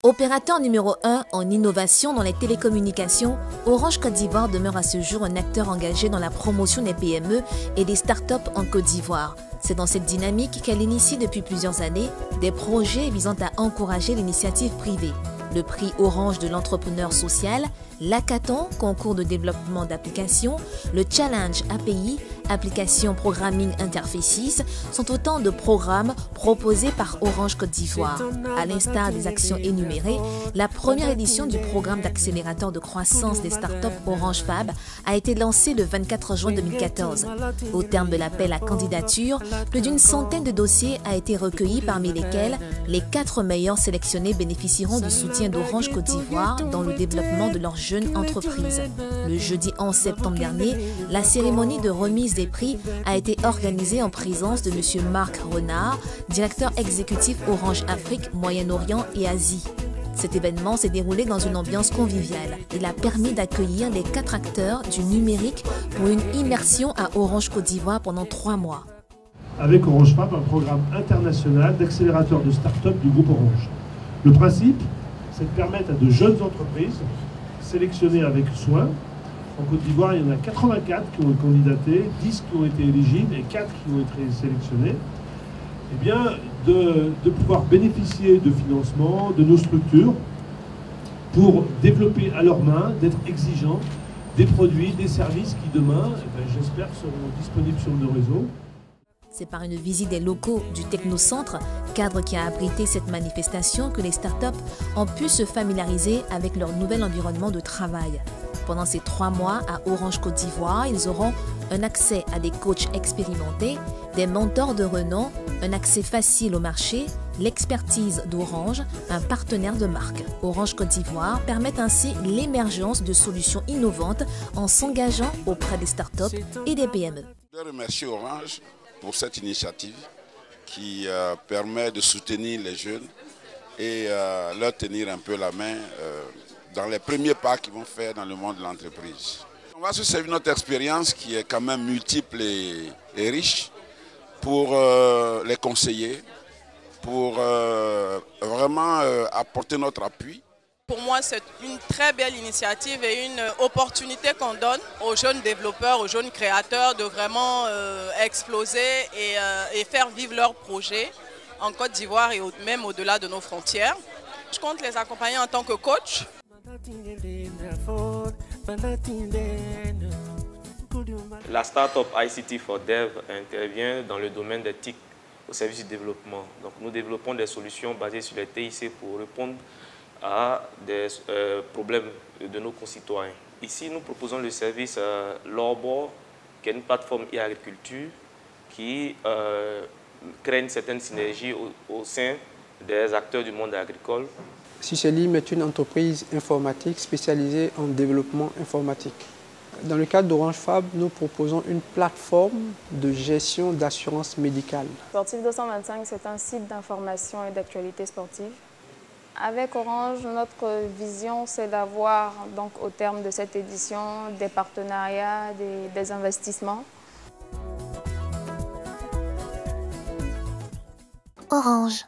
Opérateur numéro 1 en innovation dans les télécommunications, Orange Côte d'Ivoire demeure à ce jour un acteur engagé dans la promotion des PME et des startups en Côte d'Ivoire. C'est dans cette dynamique qu'elle initie depuis plusieurs années des projets visant à encourager l'initiative privée. Le prix Orange de l'entrepreneur social, l'hackathon, concours de développement d'applications, le challenge API, application Programming Interfaces, sont autant de programmes proposés par Orange Côte d'Ivoire. À l'instar des actions énumérées, la première édition du programme d'accélérateur de croissance des startups Orange Fab a été lancée le 24 juin 2014. Au terme de l'appel à candidature, plus d'une centaine de dossiers a été recueillis, parmi lesquels les 4 meilleurs sélectionnés bénéficieront du soutien d'Orange Côte d'Ivoire dans le développement de leur jeune entreprise. Le jeudi 11 septembre dernier, la cérémonie de remise des prix a été organisée en présence de M. Marc Renard, directeur exécutif Orange Afrique, Moyen-Orient et Asie. Cet événement s'est déroulé dans une ambiance conviviale. Il a permis d'accueillir les 4 acteurs du numérique pour une immersion à Orange Côte d'Ivoire pendant 3 mois. Avec Orange Fab, un programme international d'accélérateur de start-up du groupe Orange. Le principe, c'est de permettre à de jeunes entreprises sélectionnées avec soin. En Côte d'Ivoire, il y en a 84 qui ont candidaté, 10 qui ont été éligibles et 4 qui ont été sélectionnés. Eh bien, de pouvoir bénéficier de financement, de nos structures, pour développer à leur main, d'être exigeants, des produits, des services qui demain, j'espère, seront disponibles sur nos réseaux. C'est par une visite des locaux du Technocentre, cadre qui a abrité cette manifestation, que les startups ont pu se familiariser avec leur nouvel environnement de travail. Pendant ces 3 mois à Orange Côte d'Ivoire, ils auront un accès à des coachs expérimentés, des mentors de renom, un accès facile au marché, l'expertise d'Orange, un partenaire de marque. Orange Côte d'Ivoire permet ainsi l'émergence de solutions innovantes en s'engageant auprès des startups et des PME. Je remercie Orange pour cette initiative qui permet de soutenir les jeunes et leur tenir un peu la main dans les premiers pas qu'ils vont faire dans le monde de l'entreprise. On va se servir de notre expérience qui est quand même multiple et riche pour les conseiller, pour vraiment apporter notre appui. Pour moi, c'est une très belle initiative et une opportunité qu'on donne aux jeunes développeurs, aux jeunes créateurs de vraiment exploser et faire vivre leurs projets en Côte d'Ivoire et même au-delà de nos frontières. Je compte les accompagner en tant que coach. La start-up ICT for Dev intervient dans le domaine des TIC au service du développement. Donc, nous développons des solutions basées sur les TIC pour répondre à des problèmes de nos concitoyens. Ici, nous proposons le service Lorbor, qui est une plateforme e-agriculture qui crée une certaine synergie au sein des acteurs du monde agricole. Sycelim est une entreprise informatique spécialisée en développement informatique. Dans le cadre d'Orange Fab, nous proposons une plateforme de gestion d'assurance médicale. Sportif 225, c'est un site d'information et d'actualité sportive. Avec Orange, notre vision, c'est d'avoir, donc, au terme de cette édition, des partenariats, des investissements. Orange.